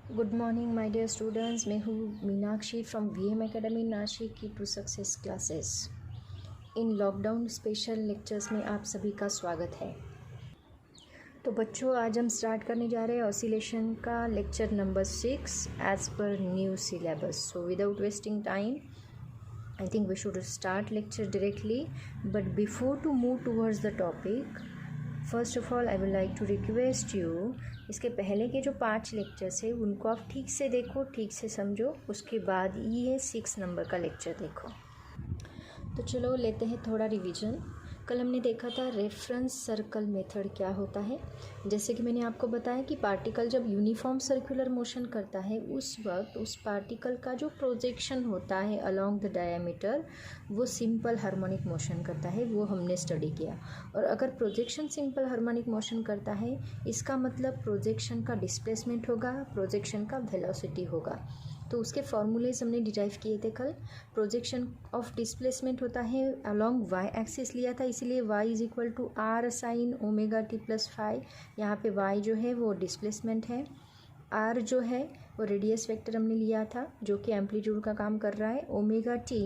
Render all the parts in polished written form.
Good morning my dear students. मैं हूँ Meenakshi from VM academy Nashik key to success classes. In lockdown special lectures में आप सभी का स्वागत है। तो बच्चों, आज हम स्टार्ट करने जा रहे हैं ऑसिलेशन का lecture number 6 as per new syllabus. So without wasting time I think we should start lecture directly. But before to move towards the topic, first of all I would like to request you, इसके पहले के जो 5 lectures है उनको आप ठीक से देखो, ठीक से समझो, उसके बाद ये 6 नंबर का लेक्चर देखो। तो चलो लेते हैं थोड़ा रिवीजन। कल हमने देखा था रेफरेंस सर्कल मेथड क्या होता है। जैसे कि मैंने आपको बताया कि पार्टिकल जब यूनिफॉर्म सर्कुलर मोशन करता है उस वक्त उस पार्टिकल का जो प्रोजेक्शन होता है अलोंग द डायमीटर वो सिंपल हार्मोनिक मोशन करता है, वो हमने स्टडी किया। और अगर प्रोजेक्शन सिंपल हार्मोनिक मोशन करता है इसका मतलब प्रोजेक्शन का डिस्प्लेसमेंट होगा, प्रोजेक्शन का वेलोसिटी होगा। तो उसके फॉर्मूलेज हमने डिराइव किए थे कल। प्रोजेक्शन ऑफ डिस्प्लेसमेंट होता है अलोंग वाई एक्सिस लिया था, इसीलिए y is equal to R sine omega T plus five. यहाँ पे y जो है वो डिस्प्लेसमेंट है, r जो है वो रेडियस वेक्टर हमने लिया था जो कि एम्पलीट्यूड का काम कर रहा है, omega T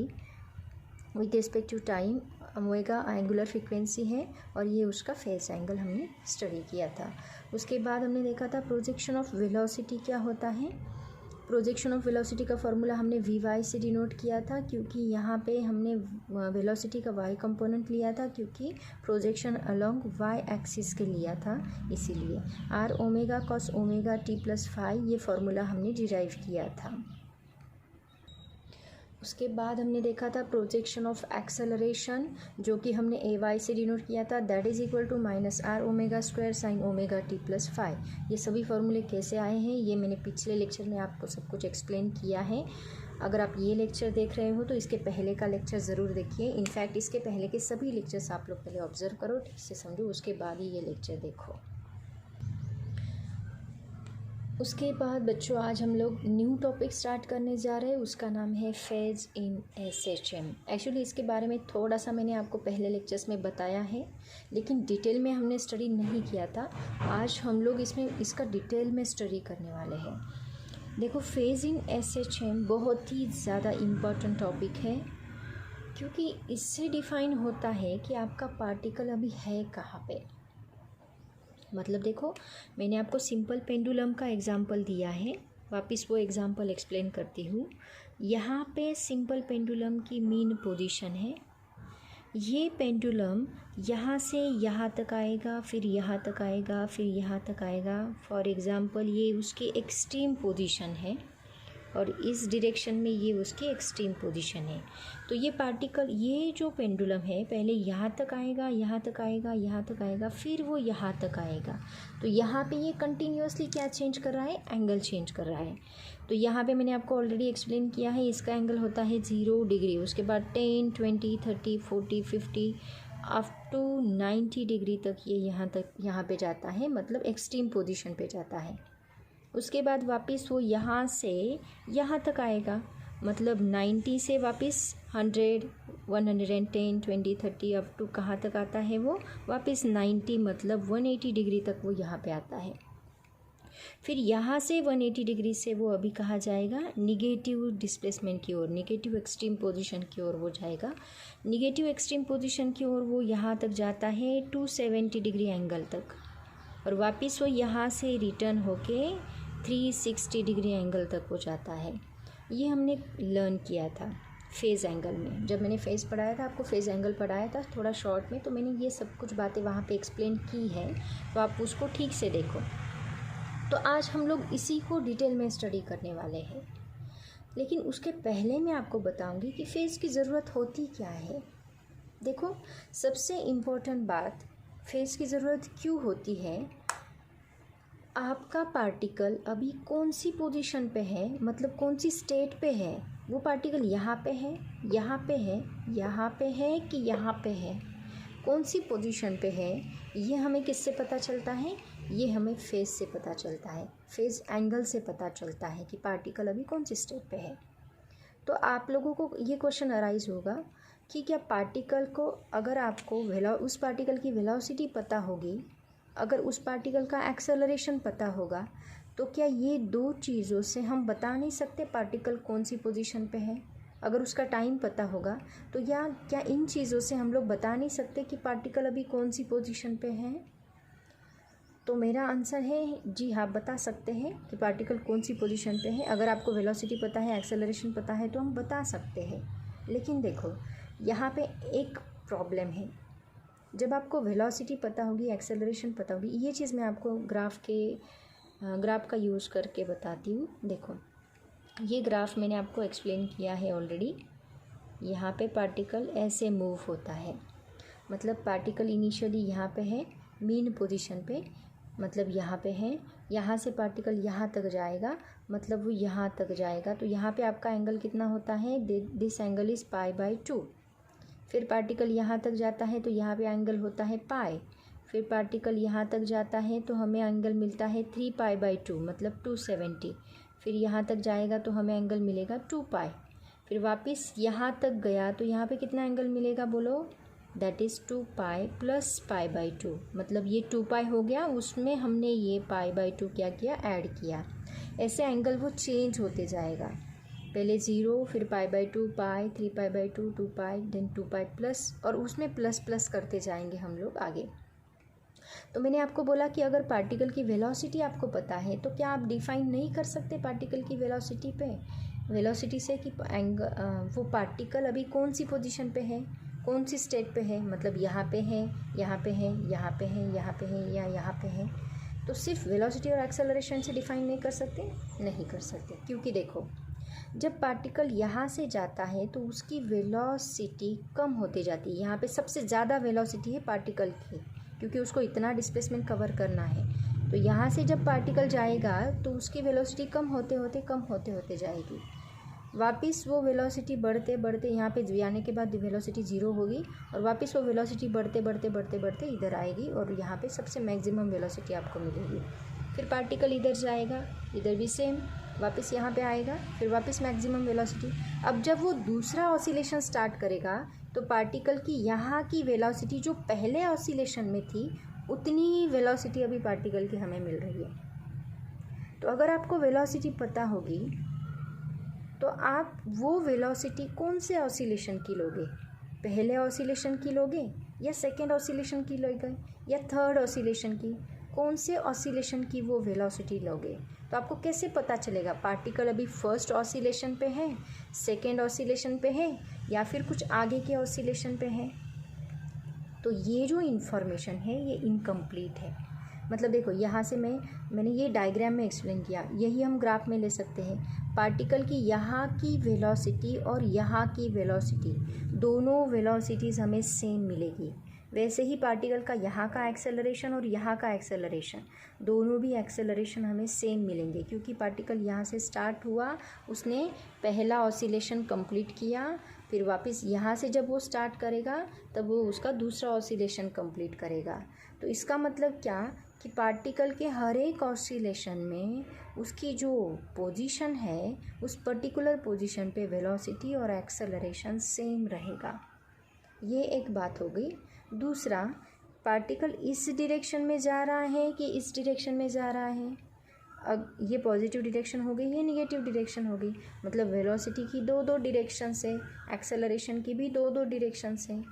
with respect to time, omega angular frequency है और ये उसका फेस एंगल हमने स्टडी किया था। उसके बाद हमने देखा था प्रोजेक्शन ऑफ वेलोसिटी क्या होता है। प्रोजेक्शन ऑफ वेलोसिटी का फॉर्मूला हमने वी वाई से डिनोट किया था, क्योंकि यहाँ पे हमने वेलोसिटी का वाई कंपोनेंट लिया था, क्योंकि प्रोजेक्शन अलोंग वाई एक्सिस के लिया था, इसीलिए R omega cos omega T plus five ये फार्मूला हमने डिराइव किया था। उसके बाद हमने देखा था प्रोजेक्शन ऑफ एक्सेलरेशन जो कि हमने ए वाई से डिनोट किया था, that is equal to minus R omega square sine omega T plus five. ये सभी फॉर्मूले कैसे आए हैं ये मैंने पिछले लेक्चर में आपको सब कुछ एक्सप्लेन किया है। अगर आप ये लेक्चर देख रहे हो तो इसके पहले का लेक्चर ज़रूर देखिए। इनफैक्ट इसके पहले के सभी लेक्चर्स आप लोग पहले ऑब्जर्व करो, ठीक से समझो, उसके बाद ही ये लेक्चर देखो। उसके बाद बच्चों आज हम लोग न्यू टॉपिक स्टार्ट करने जा रहे हैं, उसका नाम है फेज इन एसएचएम। एक्चुअली इसके बारे में थोड़ा सा मैंने आपको पहले लेक्चर्स में बताया है, लेकिन डिटेल में हमने स्टडी नहीं किया था। आज हम लोग इसका डिटेल में स्टडी करने वाले हैं। देखो, फेज इन एसएचएम बहुत ही ज़्यादा इम्पॉर्टेंट टॉपिक है, क्योंकि इससे डिफाइन होता है कि आपका पार्टिकल अभी है कहाँ पे। मतलब देखो, मैंने आपको सिंपल पेंडुलम का एग्जाम्पल दिया है, वापस वो एग्जाम्पल एक्सप्लेन करती हूँ। यहाँ पे सिंपल पेंडुलम की मीन पोजीशन है। ये पेंडुलम यहाँ से यहाँ तक आएगा, फिर यहाँ तक आएगा, फिर यहाँ तक आएगा। फॉर एग्ज़ाम्पल ये उसकी एक्सट्रीम पोजीशन है और इस डायरेक्शन में ये उसकी एक्सट्रीम पोजीशन है। तो ये पार्टिकल, ये जो पेंडुलम है, पहले यहाँ तक आएगा, यहाँ तक आएगा, यहाँ तक आएगा, फिर वो यहाँ तक आएगा। तो यहाँ पे ये कंटिन्यूसली क्या चेंज कर रहा है, एंगल चेंज कर रहा है। तो यहाँ पे मैंने आपको ऑलरेडी एक्सप्लेन किया है, इसका एंगल होता है 0 डिग्री। उसके बाद 10, 20, 30, 40, 50 अप टू 90 डिग्री तक ये यहाँ पे जाता है, मतलब एक्सट्रीम पोजीशन पे जाता है। उसके बाद वापस वो यहाँ से यहाँ तक आएगा, मतलब 90 से वापस 100, 110, 20, 30 अप टू कहाँ तक आता है वो, वापस 90, मतलब 180 डिग्री तक वो यहाँ पे आता है। फिर यहाँ से 180 डिग्री से वो अभी कहाँ जाएगा, निगेटिव डिस्प्लेसमेंट की ओर, निगेटिव एक्सट्रीम पोजीशन की ओर वो जाएगा। निगेटिव एक्सट्रीम पोजीशन की ओर वो यहाँ तक जाता है 270 डिग्री एंगल तक, और वापस वो यहाँ से रिटर्न होके 360 डिग्री एंगल तक हो जाता है। ये हमने लर्न किया था फेज़ एंगल में। जब मैंने फेज़ पढ़ाया था, आपको फेज़ एंगल पढ़ाया था थोड़ा शॉर्ट में, तो मैंने ये सब कुछ बातें वहाँ पे एक्सप्लेन की है, तो आप उसको ठीक से देखो। तो आज हम लोग इसी को डिटेल में स्टडी करने वाले हैं, लेकिन उसके पहले मैं आपको बताऊँगी कि फेज़ की ज़रूरत होती क्या है। देखो, सबसे इम्पोर्टेंट बात, फेज़ की ज़रूरत क्यों होती है। आपका पार्टिकल अभी कौन सी पोजीशन पे है, मतलब कौन सी स्टेट पे है। वो पार्टिकल यहाँ पे है, यहाँ पे है, यहाँ पे है कि यहाँ पे है, कौन सी पोजीशन पे है, ये हमें किससे पता चलता है, ये हमें फेज़ से पता चलता है, फेज़ एंगल से पता चलता है कि पार्टिकल अभी कौन सी स्टेट पे है। तो आप लोगों को ये क्वेश्चन अराइज होगा कि क्या पार्टिकल को, अगर आपको उस पार्टिकल की वेलोसिटी पता होगी, अगर उस पार्टिकल का एक्सेलरेशन पता होगा, तो क्या ये दो चीज़ों से हम बता नहीं सकते पार्टिकल कौन सी पोजीशन पे है? अगर उसका टाइम पता होगा तो या क्या इन चीज़ों से हम लोग बता नहीं सकते कि पार्टिकल अभी कौन सी पोजीशन पे है? तो मेरा आंसर है जी हाँ, बता सकते हैं कि पार्टिकल कौन सी पोजीशन पे है। अगर आपको वेलोसिटी पता है, एक्सेलरेशन पता है, तो हम बता सकते हैं। लेकिन देखो यहाँ पे एक प्रॉब्लम है। जब आपको वेलोसिटी पता होगी, एक्सेलरेशन पता होगी, ये चीज़ मैं आपको ग्राफ का यूज़ करके बताती हूँ। देखो ये ग्राफ मैंने आपको एक्सप्लेन किया है ऑलरेडी। यहाँ पे पार्टिकल ऐसे मूव होता है, मतलब पार्टिकल इनिशियली यहाँ पे है मीन पोजीशन पे, मतलब यहाँ पे है। यहाँ से पार्टिकल यहाँ तक जाएगा, मतलब वो यहाँ तक जाएगा। तो यहाँ पे आपका एंगल कितना होता है? This angle is π/2। फिर पार्टिकल यहाँ तक जाता है तो यहाँ पे एंगल होता है पाई। फिर पार्टिकल यहाँ तक जाता है तो हमें एंगल मिलता है 3π/2, मतलब 270। फिर यहाँ तक जाएगा तो हमें एंगल मिलेगा 2π। फिर वापस यहाँ तक गया तो यहाँ पे कितना एंगल मिलेगा बोलो? दैट इज़ 2π + π/2, मतलब ये 2π हो गया, उसमें हमने ये π/2 क्या किया? ऐड किया। ऐसे एंगल वो चेंज होते जाएगा, पहले 0, फिर π/2 π, 3π/2 2π, देन 2π प्लस, और उसमें प्लस प्लस करते जाएंगे हम लोग आगे। तो मैंने आपको बोला कि अगर पार्टिकल की वेलोसिटी आपको पता है तो क्या आप डिफाइन नहीं कर सकते पार्टिकल की वेलोसिटी पे, वेलोसिटी से कि वो पार्टिकल अभी कौन सी पोजीशन पे है, कौन सी स्टेट पे है? मतलब यहाँ पे है, यहाँ पे है, यहाँ पे है, यहाँ पे है, या यहाँ पे है। तो सिर्फ वेलोसिटी और एक्सेलरेशन से डिफाइन नहीं कर सकते? नहीं कर सकते, क्योंकि देखो जब पार्टिकल यहाँ से जाता है तो उसकी वेलोसिटी कम होती जाती है। यहाँ पे सबसे ज़्यादा वेलोसिटी है पार्टिकल की, क्योंकि उसको इतना डिस्प्लेसमेंट कवर करना है। तो यहाँ से जब पार्टिकल जाएगा तो उसकी वेलोसिटी कम होते जाएगी। वापस वो वेलोसिटी बढ़ते बढ़ते यहाँ पे आने के बाद वेलोसिटी 0 होगी, और वापस वो वेलोसिटी बढ़ते इधर आएगी, और यहाँ पे सबसे मैक्सिमम वेलोसिटी आपको मिलेगी। फिर पार्टिकल इधर जाएगा, इधर भी सेम, वापस यहाँ पे आएगा, फिर वापस मैक्सिमम वेलोसिटी। अब जब वो दूसरा ऑसिलेशन स्टार्ट करेगा तो पार्टिकल की यहाँ की वेलोसिटी जो पहले ऑसिलेशन में थी उतनी ही वेलोसिटी अभी पार्टिकल की हमें मिल रही है। तो अगर आपको वेलोसिटी पता होगी तो आप वो वेलोसिटी कौन से ऑसिलेशन की लोगे? पहले ऑसिलेशन की लोगे, या सेकेंड ऑसिलेशन की लोगे, या थर्ड ऑसिलेशन की? कौन से ऑसिलेशन की वो वेलोसिटी लोगे? तो आपको कैसे पता चलेगा पार्टिकल अभी फर्स्ट ऑसिलेशन पे है, सेकेंड ऑसिलेशन पे है, या फिर कुछ आगे के ऑसिलेशन पे है? तो ये जो इन्फॉर्मेशन है ये इनकम्प्लीट है। मतलब देखो यहाँ से मैंने ये डायग्राम में एक्सप्लेन किया, यही हम ग्राफ में ले सकते हैं। पार्टिकल की यहाँ की वेलोसिटी और यहाँ की वेलोसिटी, दोनों वेलोसिटीज़ हमें सेम मिलेगी। वैसे ही पार्टिकल का यहाँ का एक्सेलरेशन और यहाँ का एक्सेलरेशन, दोनों भी एक्सेलरेशन हमें सेम मिलेंगे, क्योंकि पार्टिकल यहाँ से स्टार्ट हुआ, उसने पहला ऑसिलेशन कंप्लीट किया, फिर वापस यहाँ से जब वो स्टार्ट करेगा तब वो उसका दूसरा ऑसिलेशन कंप्लीट करेगा। तो इसका मतलब क्या कि पार्टिकल के हर एक ऑसिलेशन में उसकी जो पोजीशन है उस पर्टिकुलर पोजीशन पे वेलोसिटी और एक्सेलरेशन सेम रहेगा। ये एक बात हो गई। दूसरा, पार्टिकल इस डायरेक्शन में जा रहा है कि इस डायरेक्शन में जा रहा है। अब ये पॉजिटिव डायरेक्शन हो गई, ये निगेटिव डायरेक्शन हो गई, मतलब वेलोसिटी की दो डायरेक्शन से, एक्सेलरेशन की भी दो डायरेक्शन से।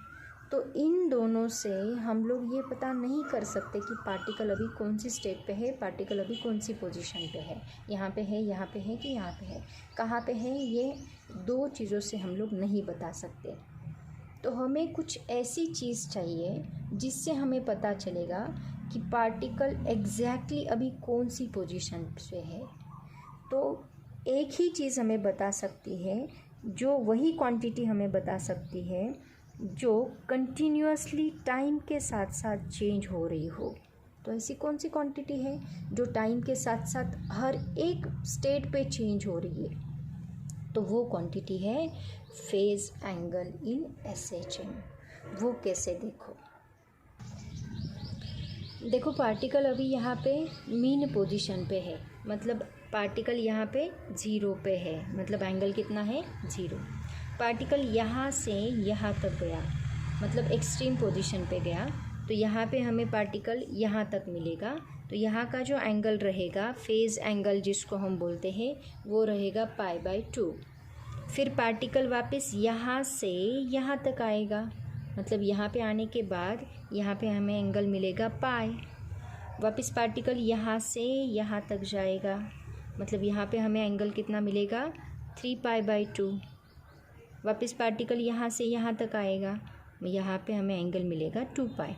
तो इन दोनों से हम लोग ये पता नहीं कर सकते कि पार्टिकल अभी कौन सी स्टेट पे है, पार्टिकल अभी कौन सी पोजीशन पे है, यहाँ पे है, यहाँ पे है कि यहाँ पे है, कहाँ पे है, ये दो चीज़ों से हम लोग नहीं बता सकते। तो हमें कुछ ऐसी चीज़ चाहिए जिससे हमें पता चलेगा कि पार्टिकल एग्जैक्टली अभी कौन सी पोजीशन पे है। तो एक ही चीज़ हमें बता सकती है, जो वही क्वांटिटी हमें बता सकती है जो कंटिन्यूअसली टाइम के साथ साथ चेंज हो रही हो। तो ऐसी कौन सी क्वांटिटी है जो टाइम के साथ साथ हर एक स्टेट पे चेंज हो रही है? तो वो क्वांटिटी है फेज एंगल इन SHM। वो कैसे? देखो पार्टिकल अभी यहाँ पे मीन पोजीशन पे है, मतलब पार्टिकल यहाँ पे 0 पे है, मतलब एंगल कितना है? 0। पार्टिकल यहाँ से यहाँ तक गया, मतलब एक्सट्रीम पोजीशन पे गया, तो यहाँ पे हमें पार्टिकल यहाँ तक मिलेगा, तो यहाँ का जो एंगल रहेगा फेज़ एंगल जिसको हम बोलते हैं वो रहेगा π/2। फिर पार्टिकल वापस यहाँ से यहाँ तक आएगा, मतलब यहाँ पे आने के बाद यहाँ पे हमें एंगल मिलेगा पाई। वापस पार्टिकल यहाँ से यहाँ तक जाएगा, मतलब यहाँ पे हमें एंगल कितना मिलेगा 3π/2। वापस पार्टिकल यहाँ से यहाँ तक आएगा, यहाँ पे हमें एंगल मिलेगा 2π।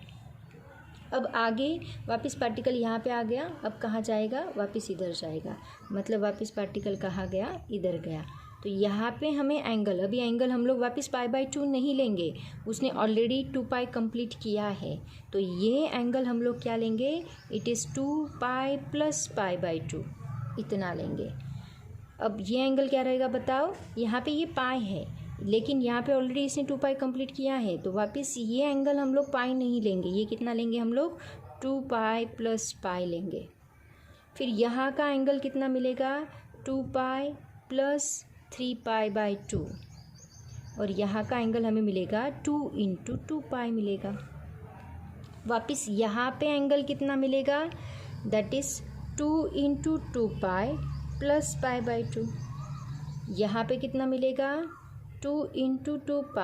अब आगे वापस पार्टिकल यहाँ पे आ गया, अब कहाँ जाएगा, वापस इधर जाएगा, मतलब वापस पार्टिकल कहाँ गया, इधर गया। तो यहाँ पे हमें एंगल, अभी एंगल हम लोग वापस π/2 नहीं लेंगे, उसने ऑलरेडी 2π कंप्लीट किया है। तो ये एंगल हम लोग क्या लेंगे, इट इज़ 2π + π/2, इतना लेंगे। अब ये एंगल क्या रहेगा बताओ, यहाँ पे ये पाई है लेकिन यहाँ पे ऑलरेडी इसने 2π कंप्लीट किया है, तो वापस ये एंगल हम लोग पाई नहीं लेंगे, ये कितना लेंगे हम लोग 2π + π लेंगे। फिर यहाँ का एंगल कितना मिलेगा 2π + 3π/2, और यहाँ का एंगल हमें मिलेगा 2 × 2π मिलेगा। वापस यहाँ पे एंगल कितना मिलेगा, दैट इज़ 2 × 2π + π/2। यहाँ पे कितना मिलेगा 2 × 2π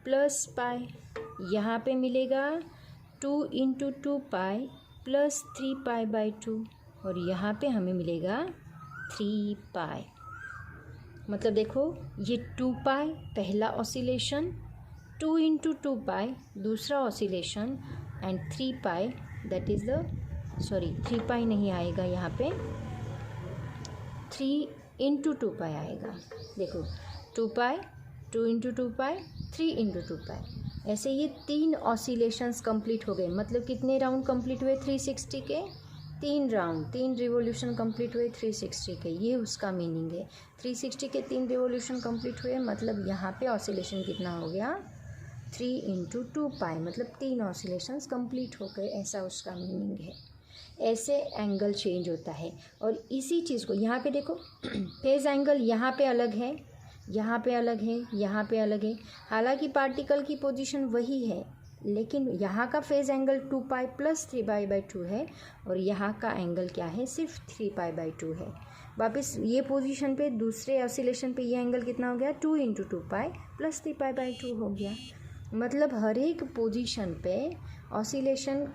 + π। यहाँ पे मिलेगा 2 × 2π + 3π/2, और यहाँ पे हमें मिलेगा 3π। मतलब देखो ये 2π पहला ऑसिलेशन, 2 × 2π दूसरा oscillation, and 3π that is the 3π नहीं आएगा यहाँ पे, 3 × 2π आएगा। देखो 2π, 2 × 2π, 3 × 2π, ऐसे ये 3 ऑसिलेशंस कंप्लीट हो गए। मतलब कितने राउंड कंप्लीट हुए 360 के, 3 राउंड, 3 रिवोल्यूशन कंप्लीट हुए 360 के, ये उसका मीनिंग है। 360 के 3 रिवोल्यूशन कंप्लीट हुए, मतलब यहाँ पे ऑसिलेशन कितना हो गया 3 × 2π, मतलब 3 ऑसिलेशंस कंप्लीट हो गए, ऐसा उसका मीनिंग है। ऐसे एंगल चेंज होता है। और इसी चीज़ को यहाँ पे देखो फेज़ एंगल यहाँ पे अलग है, यहाँ पे अलग है, यहाँ पे अलग है। हालांकि पार्टिकल की पोजीशन वही है, लेकिन यहाँ का फेज़ एंगल 2π + 3π/2 है, और यहाँ का एंगल क्या है, सिर्फ 3π/2 है। वापस ये पोजीशन पे दूसरे ऑसिलेशन पे ये एंगल कितना हो गया 2 × 2π + 3π/2 हो गया। मतलब हर एक पोजीशन पे ऑसिलेशन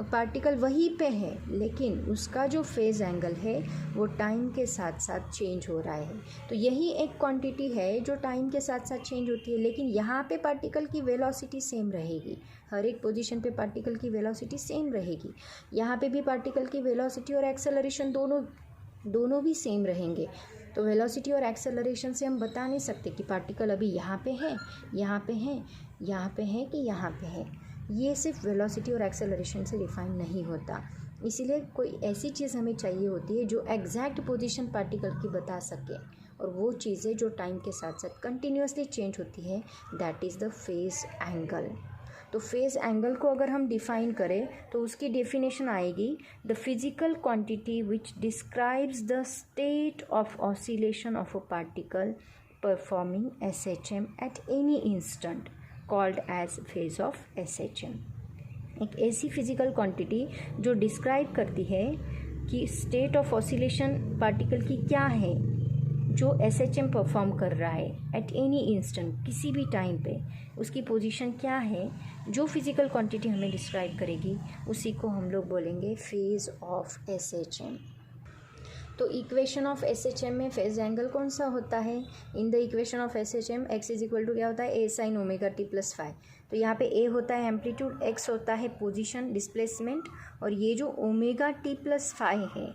पार्टिकल वहीं पे है, लेकिन उसका जो फेज़ एंगल है वो टाइम के साथ साथ चेंज हो रहा है। तो यही एक क्वांटिटी है जो टाइम के साथ साथ चेंज होती है, लेकिन यहाँ पे पार्टिकल की वेलोसिटी सेम रहेगी। हर एक पोजीशन पे पार्टिकल की वेलोसिटी सेम रहेगी। यहाँ पे भी पार्टिकल की वेलोसिटी और एक्सेलरेशन दोनों भी सेम रहेंगे। तो वेलोसिटी और एक्सेलरेशन से हम बता नहीं सकते कि पार्टिकल अभी यहाँ पे है, यहाँ पे है, यहाँ पे है कि यहाँ पे है। ये सिर्फ वेलोसिटी और एक्सेलरेशन से डिफाइन नहीं होता। इसीलिए कोई ऐसी चीज़ हमें चाहिए होती है जो एग्जैक्ट पोजीशन पार्टिकल की बता सके, और वो चीज़ें जो टाइम के साथ साथ कंटिन्यूसली चेंज होती है, that is the phase angle. तो फेज़ एंगल को अगर हम डिफ़ाइन करें तो उसकी डेफिनेशन आएगी, the physical quantity which describes the state of oscillation of a particle performing SHM at any instant called as phase of SHM। एक ऐसी फिजिकल क्वांटिटी जो डिस्क्राइब करती है कि स्टेट ऑफ ऑसिलेशन पार्टिकल की क्या है, जो SHM परफॉर्म कर रहा है एट एनी इंस्टेंट, किसी भी टाइम पे उसकी पोजीशन क्या है, जो फिजिकल क्वांटिटी हमें डिस्क्राइब करेगी उसी को हम लोग बोलेंगे फेज ऑफ SHM। तो इक्वेशन ऑफ SHM में फेज एंगल कौन सा होता है, in the equation of SHM x is equal to क्या होता है, a sin ω t + phi। तो यहाँ पे a होता है एम्पलीट्यूड, x होता है पोजीशन डिस्प्लेसमेंट, और ये जो ω t + phi है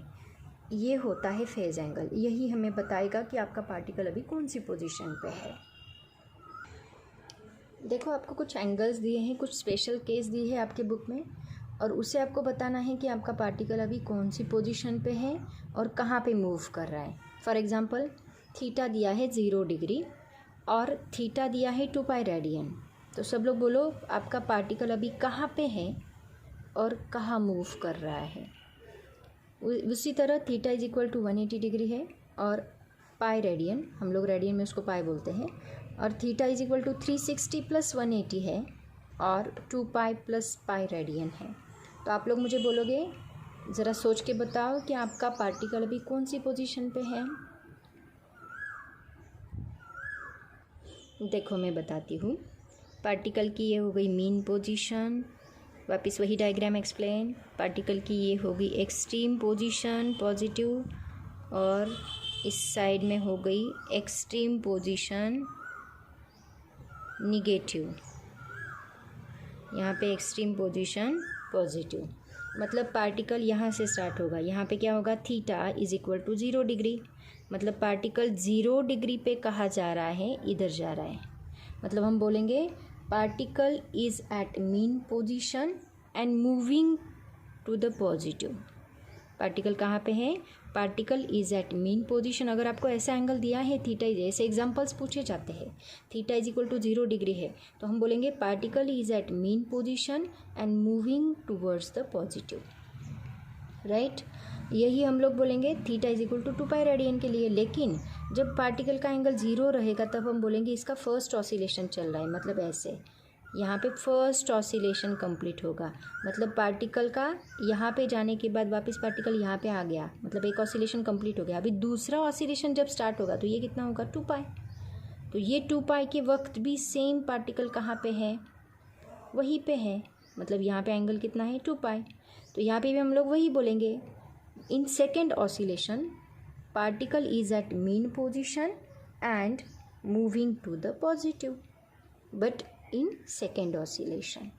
ये होता है फेज एंगल। यही हमें बताएगा कि आपका पार्टिकल अभी कौन सी पोजीशन पे है। देखो आपको कुछ एंगल्स दिए हैं, कुछ स्पेशल केस दी है आपके बुक में, और उसे आपको बताना है कि आपका पार्टिकल अभी कौन सी पोजीशन पे है और कहाँ पे मूव कर रहा है। फॉर एग्जांपल थीटा दिया है 0 डिग्री और थीटा दिया है 2π रेडियन। तो सब लोग बोलो आपका पार्टिकल अभी कहाँ पे है और कहाँ मूव कर रहा है। उसी तरह theta is equal to 180 degree है और पाई रेडियन, हम लोग रेडियन में उसको पाई बोलते हैं, और थीटा इज इक्वल टू 360 + 180 है और 2π + पाई रेडियन है। तो आप लोग मुझे बोलोगे ज़रा सोच के बताओ कि आपका पार्टिकल अभी कौन सी पोजीशन पे है। देखो मैं बताती हूँ, पार्टिकल की ये हो गई मीन पोजीशन, वापस वही डायग्राम एक्सप्लेन। पार्टिकल की ये हो गई एक्सट्रीम पोजीशन पॉजिटिव, और इस साइड में हो गई एक्सट्रीम पोजीशन निगेटिव। यहाँ पे एक्सट्रीम पोजीशन पॉजिटिव, मतलब पार्टिकल यहाँ से स्टार्ट होगा। यहाँ पे क्या होगा, theta is equal to 0 degree, मतलब पार्टिकल 0 डिग्री पे कहाँ जा रहा है, इधर जा रहा है। मतलब हम बोलेंगे particle is at mean position and moving to the positive. पार्टिकल कहाँ पे है, particle is at mean position. अगर आपको ऐसा एंगल दिया है थीटा, ऐसे एग्जांपल्स पूछे जाते हैं, theta is equal to 0 degree है, तो हम बोलेंगे particle is at mean position and moving towards the positive, right. यही हम लोग बोलेंगे theta is equal to 2 pi radian के लिए। लेकिन जब पार्टिकल का एंगल 0 रहेगा तब हम बोलेंगे इसका फर्स्ट ऑसिलेशन चल रहा है, मतलब ऐसे यहाँ पे फर्स्ट ऑसिलेशन कंप्लीट होगा। मतलब पार्टिकल का यहाँ पे जाने के बाद वापस पार्टिकल यहाँ पे आ गया, मतलब एक ऑसिलेशन कंप्लीट हो गया। अभी दूसरा ऑसिलेशन जब स्टार्ट होगा तो ये कितना होगा, 2 पाई। तो ये 2 पाई के वक्त भी सेम पार्टिकल कहाँ पे है, वहीं पे है, मतलब यहाँ पे एंगल कितना है, 2 पाई। तो यहाँ पे भी हम लोग वही बोलेंगे, in second oscillation particle is at mean position and moving to the positive, but in second oscillation.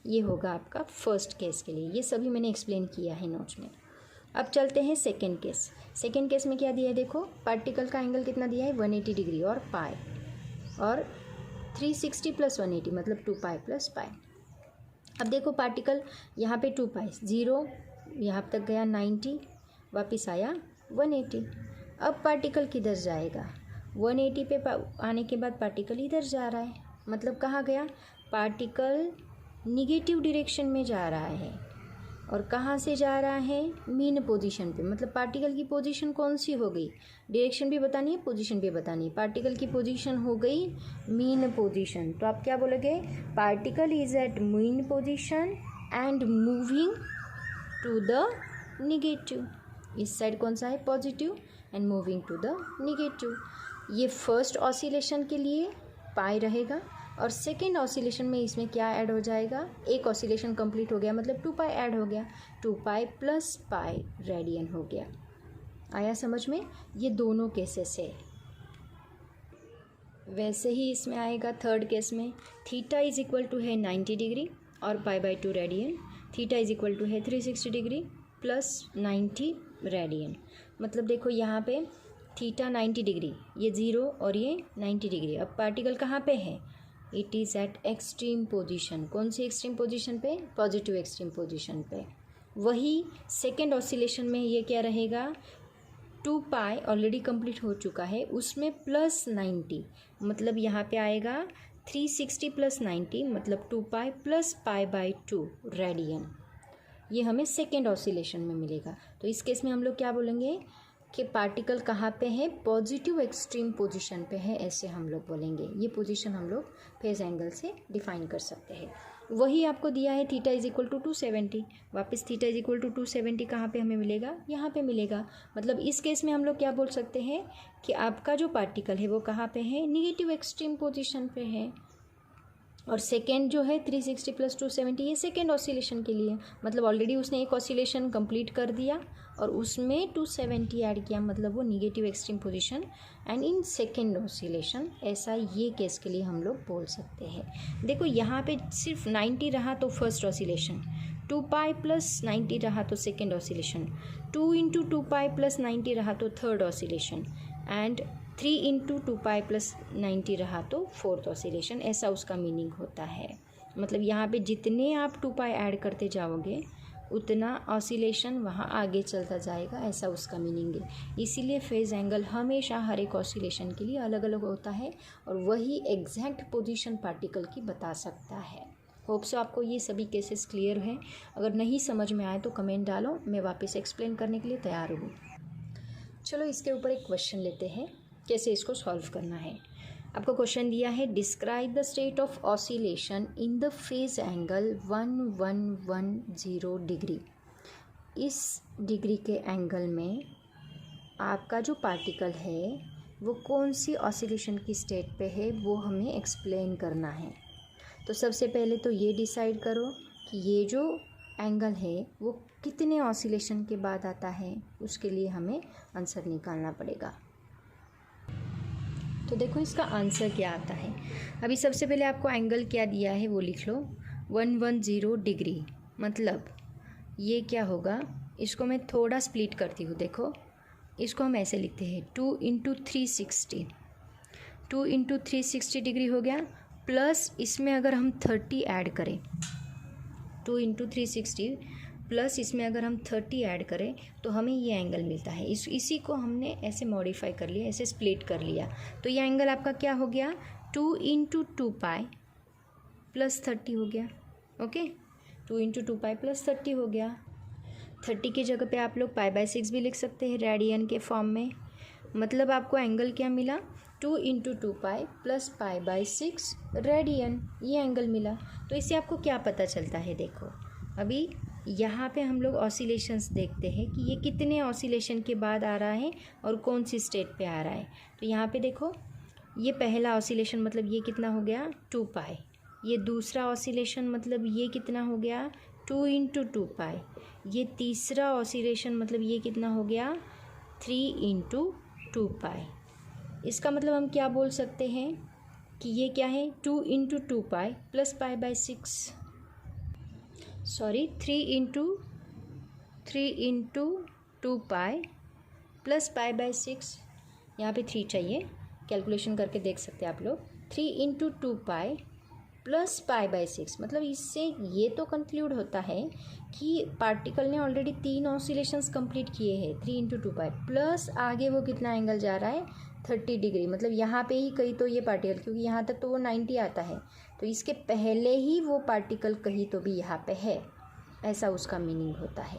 ये होगा आपका फर्स्ट केस के लिए। ये सभी मैंने एक्सप्लेन किया है नोट्स में। अब चलते हैं सेकेंड केस। सेकेंड केस में क्या दिया है, देखो पार्टिकल का एंगल कितना दिया है, 180 डिग्री और पाई, और 360 प्लस 180 मतलब 2 पाई प्लस पाई। अब देखो पार्टिकल यहाँ पे 2 पाई, 0 यहाँ तक गया 90, वापस आया 180। अब पार्टिकल किधर जाएगा, 180 पे आने के बाद पार्टिकल इधर जा रहा है, मतलब कहाँ गया, पार्टिकल निगेटिव डायरेक्शन में जा रहा है। और कहाँ से जा रहा है, मीन पोजीशन पे। मतलब पार्टिकल की पोजीशन कौन सी हो गई, डायरेक्शन भी बतानी है, पोजीशन भी बतानी है। पार्टिकल की पोजीशन हो गई मीन पोजीशन, तो आप क्या बोलोगे, particle is at mean position and moving to the negative. इस साइड कौन सा है, positive, and moving to the negative. ये फर्स्ट ऑसिलेशन के लिए पाई रहेगा, और सेकेंड ऑसिलेशन में इसमें क्या ऐड हो जाएगा, एक ऑसिलेशन कंप्लीट हो गया मतलब 2 पाई ऐड हो गया, 2 पाई प्लस पाई रेडियन हो गया। आया समझ में, ये दोनों केसेस है। वैसे ही इसमें आएगा थर्ड केस में, थीटा इज इक्वल टू है 90 डिग्री और pi by 2 radian, theta is equal to है 360 डिग्री प्लस 90 रेडियन। मतलब देखो यहाँ पे थीटा 90 डिग्री, ये 0 और ये 90 डिग्री। अब पार्टिकल कहाँ पे है, it is eight extreme position. कौन सी एक्सट्रीम पोजीशन पे, पॉजिटिव एक्सट्रीम पोजीशन पे। वही सेकेंड ऑसिलेशन में ये क्या रहेगा, 2 पाई ऑलरेडी कंप्लीट हो चुका है, उसमें प्लस 90, मतलब यहाँ पे आएगा 360 प्लस 90 मतलब 2 pi plus pi by 2 radian. ये हमें सेकेंड ऑसिलेशन में मिलेगा। तो इस केस में हम लोग क्या बोलेंगे कि पार्टिकल कहाँ पे है, पॉजिटिव एक्सट्रीम पोजीशन पे है, ऐसे हम लोग बोलेंगे। ये पोजीशन हम लोग फेज एंगल से डिफाइन कर सकते हैं। वही आपको दिया है थीटा इज इक्वल टू 270, वापस थीटा इज इक्वल टू 270 कहाँ पे हमें मिलेगा, यहाँ पे मिलेगा। मतलब इस केस में हम लोग क्या बोल सकते हैं कि आपका जो पार्टिकल है वो कहाँ पे है, निगेटिव एक्सट्रीम पोजीशन पे है। और सेकेंड जो है 360 प्लस 270, ये सेकेंड ऑसिलेशन के लिए, मतलब ऑलरेडी उसने एक ऑसिलेशन कंप्लीट कर दिया और उसमें 270 ऐड किया, मतलब वो negative extreme position and in second oscillation. ऐसा ये केस के लिए हम लोग बोल सकते हैं। देखो यहाँ पे सिर्फ 90 रहा तो फर्स्ट ऑसिलेशन, 2 पाई प्लस 90 रहा तो second oscillation, 2 into 2 pi plus 90 रहा तो third oscillation, and 3 into 2 pi plus 90 रहा तो फोर्थ ऑसिलेशन। ऐसा उसका मीनिंग होता है। मतलब यहाँ पे जितने आप 2 पाई ऐड करते जाओगे उतना ऑसिलेशन वहाँ आगे चलता जाएगा, ऐसा उसका मीनिंग है। इसीलिए फेज एंगल हमेशा हर एक ऑसिलेशन के लिए अलग अलग होता है और वही एग्जैक्ट पोजीशन पार्टिकल की बता सकता है। होप सो आपको ये सभी केसेस क्लियर हैं। अगर नहीं समझ में आए तो कमेंट डालो, मैं वापस एक्सप्लेन करने के लिए तैयार हूँ। चलो इसके ऊपर एक क्वेश्चन लेते हैं, कैसे इसको सॉल्व करना है। आपको क्वेश्चन दिया है, describe the state of oscillation in the phase angle 1110 degree. इस डिग्री के एंगल में आपका जो पार्टिकल है वो कौन सी ऑसिलेशन की स्टेट पे है, वो हमें एक्सप्लेन करना है। तो सबसे पहले तो ये डिसाइड करो कि ये जो एंगल है वो कितने ऑसिलेशन के बाद आता है, उसके लिए हमें आंसर निकालना पड़ेगा। तो देखो इसका आंसर क्या आता है। अभी सबसे पहले आपको एंगल क्या दिया है वो लिख लो, 110 डिग्री। मतलब ये क्या होगा, इसको मैं थोड़ा स्प्लिट करती हूँ। देखो इसको हम ऐसे लिखते हैं 2 × 360, 2 × 360 डिग्री हो गया। प्लस इसमें अगर हम 30 ऐड करें, 2 × 360 प्लस इसमें अगर हम 30 ऐड करें तो हमें ये एंगल मिलता है। इसी को हमने ऐसे मॉडिफाई कर लिया, ऐसे स्प्लिट कर लिया। तो ये एंगल आपका क्या हो गया, 2 × 2π + 30 हो गया। ओके, 2 × 2π + 30 हो गया। 30 की जगह पे आप लोग π/6 भी लिख सकते हैं रेडियन के फॉर्म में। मतलब आपको एंगल क्या मिला, 2 × 2π + π/6 रेडियन, ये एंगल मिला। तो इससे आपको क्या पता चलता है, देखो अभी यहाँ पे हम लोग ऑसिलेशंस देखते हैं कि ये कितने ऑसिलेशन के बाद आ रहा है और कौन सी स्टेट पे आ रहा है। तो यहाँ पे देखो ये पहला ऑसिलेशन मतलब ये कितना हो गया 2π, ये दूसरा ऑसिलेशन मतलब ये कितना हो गया 2 × 2π, ये तीसरा ऑसिलेशन मतलब ये कितना हो गया 3 × 2π। इसका मतलब हम क्या बोल सकते हैं कि ये क्या है 2 × 2π + π/6, सॉरी 3 × 2π + π/6, यहाँ पे 3 चाहिए, कैलकुलेशन करके देख सकते हैं आप लोग। 3 × 2π + π/6 मतलब इससे ये तो कंक्लूड होता है कि पार्टिकल ने ऑलरेडी 3 ऑसिलेशंस कंप्लीट किए हैं। 3 × 2π प्लस आगे वो कितना एंगल जा रहा है 30 डिग्री। मतलब यहाँ पे ही कहीं तो ये पार्टिकल, क्योंकि यहाँ तक तो वो 90 आता है, तो इसके पहले ही वो पार्टिकल कहीं तो भी यहाँ पे है, ऐसा उसका मीनिंग होता है।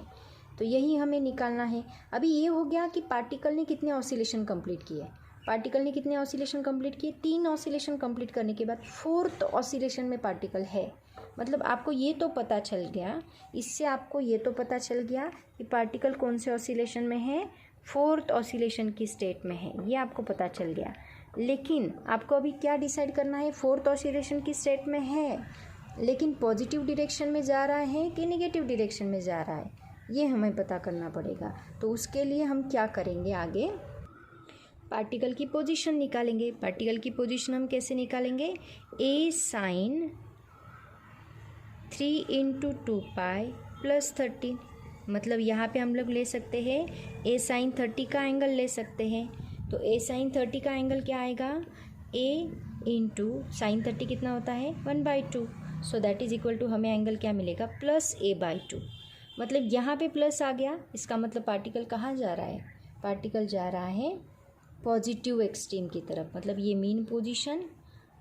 तो यही हमें निकालना है। अभी ये हो गया कि पार्टिकल ने कितने ऑसिलेशन कंप्लीट किए। पार्टिकल ने कितने ऑसिलेशन कंप्लीट किए, 3 ऑसिलेशन कंप्लीट करने के बाद 4th ऑसिलेशन में पार्टिकल है। मतलब आपको ये तो पता चल गया, इससे आपको ये तो पता चल गया कि पार्टिकल कौन से ऑसिलेशन में है, 4th ऑसिलेशन की स्टेट में है, ये आपको पता चल गया। लेकिन आपको अभी क्या डिसाइड करना है, 4th ऑसिलेशन की स्टेट में है लेकिन पॉजिटिव डायरेक्शन में जा रहा है कि नेगेटिव डायरेक्शन में जा रहा है, ये हमें पता करना पड़ेगा। तो उसके लिए हम क्या करेंगे, आगे पार्टिकल की पोजीशन निकालेंगे। पार्टिकल की पोजीशन हम कैसे निकालेंगे, a sin 3 × 2π + 30। मतलब यहाँ पे हम लोग ले सकते हैं a sin 30 का एंगल ले सकते हैं। तो a sin 30 का एंगल क्या आएगा, a × sin 30 कितना होता है 1/2, so that is equal to हमें एंगल क्या मिलेगा +a/2। मतलब यहाँ पे प्लस आ गया, इसका मतलब पार्टिकल कहाँ जा रहा है, पार्टिकल जा रहा है पॉजिटिव एक्सट्रीम की तरफ। मतलब ये मीन पोजीशन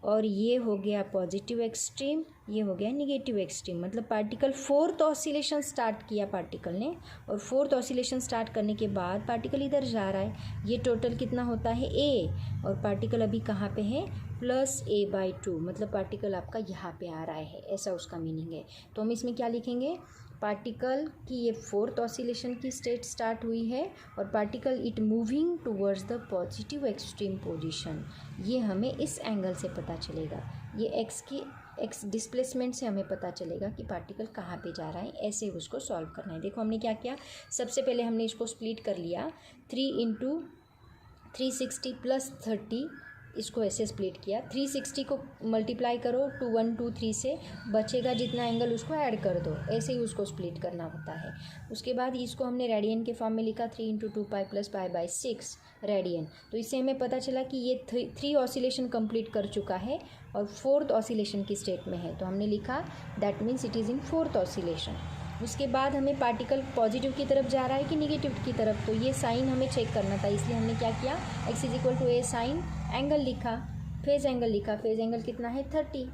और ये हो गया पॉजिटिव एक्सट्रीम, ये हो गया नेगेटिव एक्सट्रीम। मतलब पार्टिकल 4th ऑसिलेशन स्टार्ट किया पार्टिकल ने, और 4th ऑसिलेशन स्टार्ट करने के बाद पार्टिकल इधर जा रहा है। ये टोटल कितना होता है a, और पार्टिकल अभी कहाँ पे है +a/2। मतलब पार्टिकल आपका यहाँ पे आ रहा है, ऐसा उसका मीनिंग है। तो हम इसमें क्या लिखेंगे, पार्टिकल की ये 4th ऑसिलेशन की स्टेट स्टार्ट हुई है और particle it moving towards the positive extreme position. ये हमें इस एंगल से पता चलेगा, ये एक्स डिस्प्लेसमेंट से हमें पता चलेगा कि पार्टिकल कहाँ पे जा रहा है। ऐसे उसको सॉल्व करना है। देखो हमने क्या किया, सबसे पहले हमने इसको स्प्लिट कर लिया, 3 × 360 + 30, इसको ऐसे स्प्लिट किया। 360 को मल्टीप्लाई करो 2123 से, बचेगा जितना एंगल उसको ऐड कर दो, ऐसे ही उसको स्प्लिट करना होता है। उसके बाद इसको हमने रेडियन के फॉर्म में लिखा, 3 × 2π + π/6 रेडियन। तो इससे हमें पता चला कि ये 3 ऑसिलेशन कंप्लीट कर चुका है और 4th ऑसिलेशन की स्टेट में है। तो हमने लिखा that means it is in 4th oscillation. उसके बाद हमें पार्टिकल पॉजिटिव की तरफ जा रहा है कि निगेटिव की तरफ, तो ये साइन हमें चेक करना था। इसलिए हमने क्या किया, x = a साइन एंगल लिखा, फेज एंगल लिखा। फेज एंगल कितना है 30,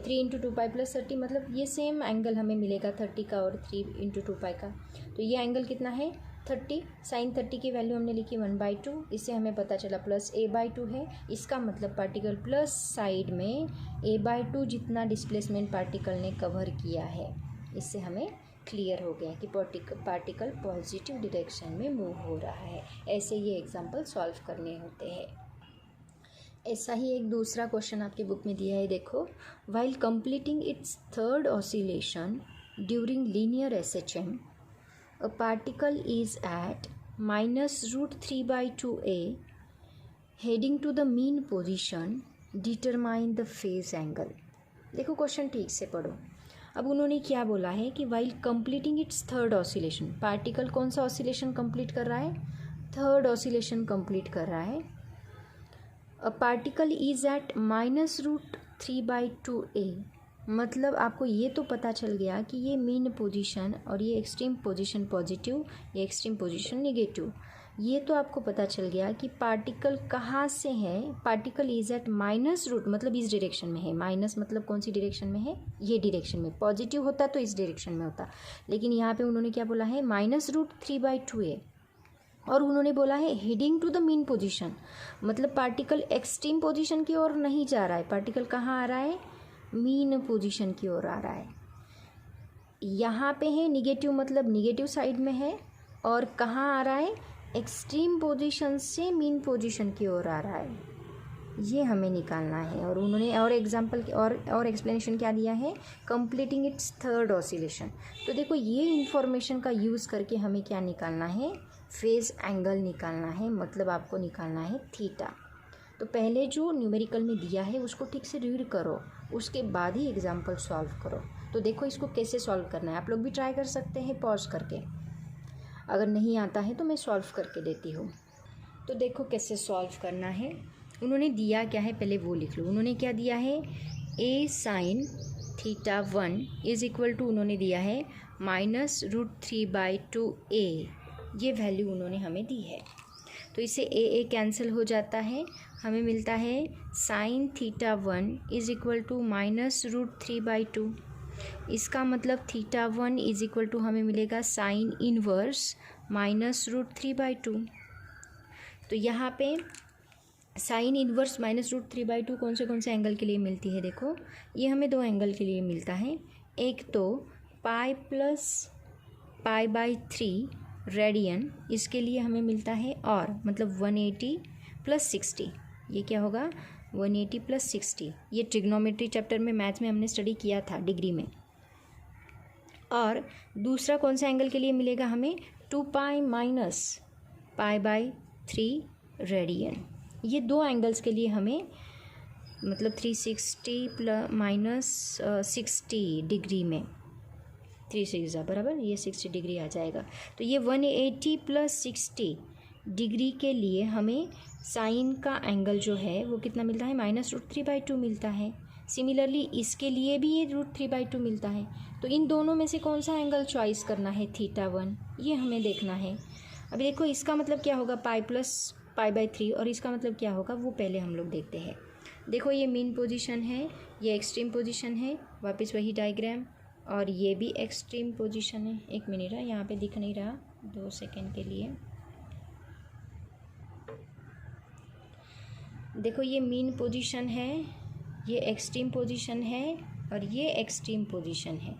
3 × 2π + 30, मतलब ये सेम एंगल हमें मिलेगा 30 का और 3 × 2π का। तो ये एंगल कितना है 30, साइन 30 की वैल्यू हमने लिखी 1/2। इससे हमें पता चला +a/2 है। इसका मतलब पार्टिकल प्लस साइड में a/2 जितना डिस्प्लेसमेंट पार्टिकल ने कवर किया है, इससे हमें क्लियर हो गया कि पार्टिकल पॉजिटिव डायरेक्शन में मूव हो रहा है। ऐसे ये एग्जाम्पल सॉल्व करने होते हैं। ऐसा ही एक दूसरा क्वेश्चन आपके बुक में दिया है, देखो। While completing its third oscillation during linear SHM, a particle is at -√3/2a heading to the mean position, determine the phase angle. देखो क्वेश्चन ठीक से पढ़ो। अब उन्होंने क्या बोला है कि while completing its third oscillation, particle कौन सा ऑसिलेशन कंप्लीट कर रहा है? थर्ड ऑसिलेशन कंप्लीट कर रहा है। अ पार्टिकल इज एट -√3/2a, मतलब आपको ये तो पता चल गया कि ये मीन पोजीशन और ये एक्सट्रीम पोजीशन पॉजिटिव, ये एक्सट्रीम पोजीशन नेगेटिव। ये तो आपको पता चल गया कि पार्टिकल कहाँ से है। पार्टिकल इज एट -√, मतलब इस डायरेक्शन में है। माइनस मतलब कौन सी डायरेक्शन में है? ये डायरेक्शन में। पॉजिटिव होता तो इस डायरेक्शन में होता, लेकिन यहाँ पे उन्होंने क्या बोला है? -√3/2a। और उन्होंने बोला है heading to the mean position, मतलब पार्टिकल एक्सट्रीम पोजीशन की ओर नहीं जा रहा है। पार्टिकल कहाँ आ रहा है? मीन पोजीशन की ओर आ रहा है। यहाँ पे है निगेटिव, मतलब निगेटिव साइड में है। और कहाँ आ रहा है? एक्सट्रीम पोजीशन से मीन पोजीशन की ओर आ रहा है। ये हमें निकालना है। और उन्होंने और एग्जाम्पल और एक्सप्लेनेशन क्या दिया है? Completing its third oscillation. तो देखो ये इन्फॉर्मेशन का यूज़ करके हमें क्या निकालना है? फेज एंगल निकालना है, मतलब आपको निकालना है थीटा। तो पहले जो न्यूमेरिकल में दिया है उसको ठीक से रीड करो, उसके बाद ही एग्जाम्पल सॉल्व करो। तो देखो इसको कैसे सॉल्व करना है। आप लोग भी ट्राई कर सकते हैं पॉज करके। अगर नहीं आता है तो मैं सॉल्व करके देती हूँ। तो देखो कैसे सॉल्व करना है। उन्होंने दिया क्या है पहले वो लिख लो। उन्होंने क्या दिया है? a sin θ1 is equal to, उन्होंने दिया है -√3/2a। ये वैल्यू उन्होंने हमें दी है। तो इससे a कैंसिल हो जाता है, हमें मिलता है sin θ1 इज इक्वल टू -√3/2। इसका मतलब θ1 इज इक्वल टू हमें मिलेगा साइन इनवर्स -√3/2। तो यहाँ पे साइन इनवर्स -√3/2 कौन से एंगल के लिए मिलती है? देखो ये हमें दो एंगल के लिए मिलता है। एक तो पाई प्लस π/3 रेडियन, इसके लिए हमें मिलता है, और मतलब 180 + 60। ये क्या होगा? 180 + 60। ये ट्रिग्नोमेट्री चैप्टर में मैथ्स में हमने स्टडी किया था डिग्री में। और दूसरा कौन सा एंगल के लिए मिलेगा हमें? 2π - π/3 रेडियन। ये दो एंगल्स के लिए हमें मतलब 360 - 60 डिग्री में 360 बराबर ये 60 डिग्री आ जाएगा। तो ये 180 + 60 डिग्री के लिए हमें साइन का एंगल जो है वो कितना मिलता है? -√3/2 मिलता है। सिमिलरली इसके लिए भी ये √3/2 मिलता है। तो इन दोनों में से कौन सा एंगल चॉइस करना है? θ1, ये हमें देखना है। अभी देखो इसका मतलब क्या होगा? पाई प्लस π/3, और इसका मतलब क्या होगा वो पहले हम लोग देखते हैं। देखो ये मीन पोजीशन है, ये एक्सट्रीम पोजीशन है, वापस वही डायग्राम, और ये भी एक्सट्रीम पोजीशन है। एक मिनट है, यहाँ पे दिख नहीं रहा, 2 सेकेंड के लिए। देखो ये मीन पोजीशन है, ये एक्सट्रीम पोजीशन है, और ये एक्सट्रीम पोजीशन है।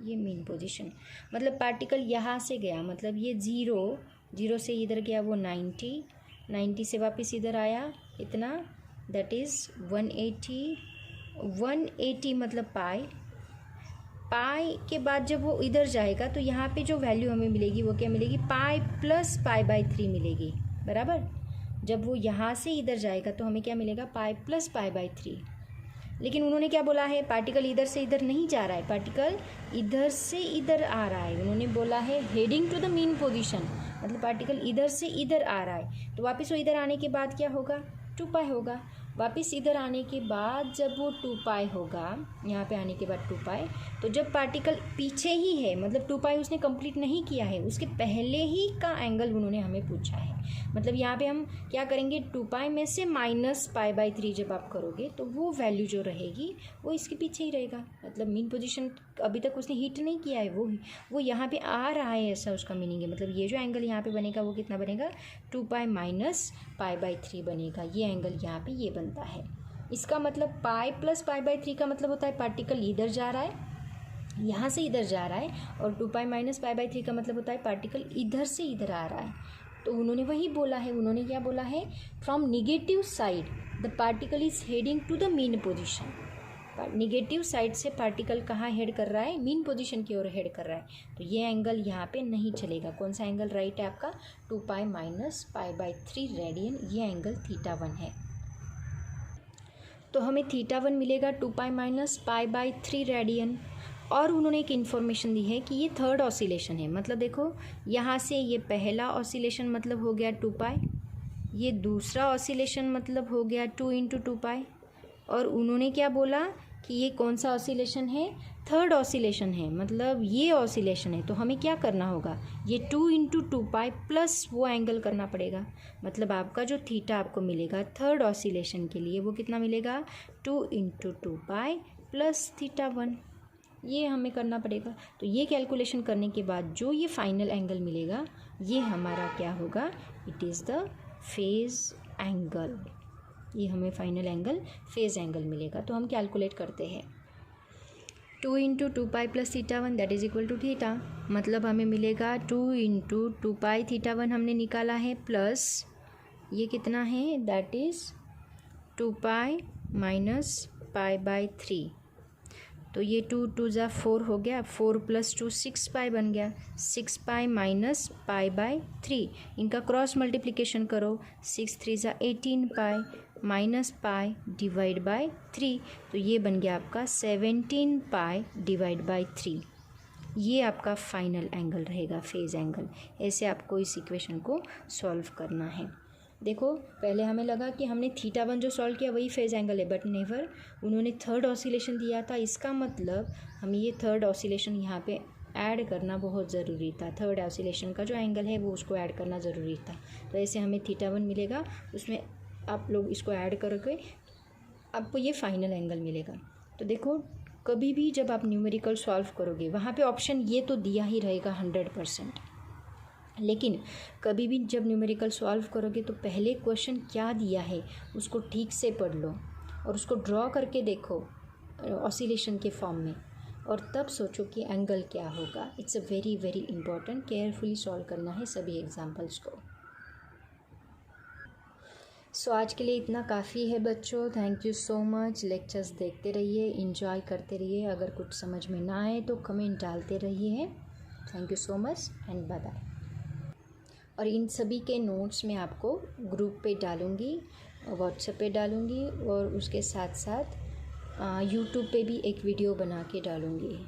ये मीन पोजीशन मतलब पार्टिकल यहाँ से गया, मतलब ये 0 से इधर गया वो 90 से वापस इधर आया इतना, दैट इज़ 180 मतलब पाई के बाद जब वो इधर जाएगा तो यहाँ पे जो वैल्यू हमें मिलेगी वो क्या मिलेगी? पाई प्लस π/3 मिलेगी, बराबर। जब वो यहाँ से इधर जाएगा तो हमें क्या मिलेगा? Pi plus π/3। लेकिन उन्होंने क्या बोला है? पार्टिकल इधर से इधर नहीं जा रहा है, पार्टिकल इधर से इधर आ रहा है। उन्होंने बोला है heading to the mean position, मतलब पार्टिकल इधर से इधर आ रहा है। तो वापस वो इधर आने के बाद क्या होगा? 2π होगा। वापस इधर आने के बाद जब वो 2π होगा, यहाँ पे आने के बाद 2π, तो जब पार्टिकल पीछे ही है, मतलब 2π उसने कंप्लीट नहीं किया है, उसके पहले ही का एंगल उन्होंने हमें पूछा है। मतलब यहाँ पे हम क्या करेंगे? 2π में से -π/3 जब आप करोगे तो वो वैल्यू जो रहेगी वो इसके पीछे ही रहेगा। मतलब मीन पोजीशन अभी तक उसने हिट नहीं किया है, वो यहाँ पे आ रहा है, ऐसा उसका मीनिंग है। मतलब ये जो एंगल यहाँ पे बनेगा वो कितना बनेगा? 2π - π/3 बनेगा। ये एंगल यहाँ पे ये बनता है। इसका मतलब पाई प्लस π/3 का मतलब होता है पार्टिकल इधर जा रहा है, यहाँ से इधर जा रहा है और 2 माइनस पाई बाई 3 का मतलब होता है पार्टिकल इधर से इधर आ रहा है। तो उन्होंने वही बोला है, उन्होंने क्या बोला है, from negative side the particle is heading to the mean position. Negative side से पार्टिकल कहाँ हेड कर रहा है, मीन पोजीशन की ओर हेड कर रहा है। तो ये एंगल यहाँ पे नहीं चलेगा। कौन सा एंगल राइट है आपका, 2 माइनस पाई बाई 3 रेडियन, ये एंगल θ1 है। तो हमें θ1 मिलेगा 2 माइनस पाई बाई 3 रेडियन। और उन्होंने एक इन्फॉर्मेशन दी है कि ये थर्ड ऑसिलेशन है। मतलब देखो यहाँ से ये पहला ऑसिलेशन मतलब हो गया 2 ये दूसरा ऑसिलेशन मतलब हो गया 2 × 2 और उन्होंने क्या बोला कि ये कौन सा ऑसिलेशन है, थर्ड ऑसिलेशन है, मतलब ये ऑसिलेशन है। तो हमें क्या करना होगा, ये 2 × 2 प्लस वो एंगल करना पड़ेगा। मतलब आपका जो थीटा आपको मिलेगा थर्ड ऑसिलेशन के लिए वो कितना मिलेगा, 2 × 2 प्लस θ1, ये हमें करना पड़ेगा। तो ये कैलकुलेशन करने के बाद जो ये फाइनल एंगल मिलेगा ये हमारा क्या होगा, it is the phase angle. ये हमें फाइनल एंगल फेज़ एंगल मिलेगा। तो हम कैलकुलेट करते हैं 2 × 2 plus θ1 that is equal to theta. मतलब हमें मिलेगा 2 × 2 θ1 हमने निकाला है, प्लस ये कितना है, that is 2 minus pi by 3। तो ये 2 2 ज़ा 4 हो गया, 4 + 2 6 पाई बन गया, 6 पाई माइनस पाई बाई 3। इनका क्रॉस मल्टीप्लिकेशन करो, 6 3 ज़ा 18 pi minus pi divide by 3। तो ये बन गया आपका 17 पाई डिवाइड बाई 3। ये आपका फाइनल एंगल रहेगा, फेज़ एंगल। ऐसे आपको इस इक्वेशन को सॉल्व करना है। देखो पहले हमें लगा कि हमने θ1 जो सॉल्व किया वही फेज़ एंगल है, बट नेवर, उन्होंने थर्ड ऑसिलेशन दिया था। इसका मतलब हमें ये थर्ड ऑसिलेशन यहाँ पे ऐड करना बहुत ज़रूरी था। थर्ड ऑसिलेशन का जो एंगल है वो उसको ऐड करना ज़रूरी था। तो ऐसे हमें θ1 मिलेगा, उसमें आप लोग इसको ऐड करके आपको ये फाइनल एंगल मिलेगा। तो देखो कभी भी जब आप न्यूमेरिकल सॉल्व करोगे वहाँ पे ऑप्शन ये तो दिया ही रहेगा 100%, लेकिन कभी भी जब न्यूमेरिकल सॉल्व करोगे तो पहले क्वेश्चन क्या दिया है उसको ठीक से पढ़ लो और उसको ड्रॉ करके देखो ऑसिलेशन के फॉर्म में, और तब सोचो कि एंगल क्या होगा। It's a very very important, carefully solve करना है सभी एग्जाम्पल्स को। सो आज के लिए इतना काफ़ी है बच्चों। Thank you so much. Lectures देखते रहिए, इंजॉय करते रहिए। अगर कुछ समझ में ना आए तो कमेंट डालते रहिए। Thank you so much and bye bye. और इन सभी के नोट्स मैं आपको ग्रुप पे डालूँगी, व्हाट्सएप पे डालूँगी और उसके साथ साथ यूट्यूब पे भी एक वीडियो बना के डालूँगी।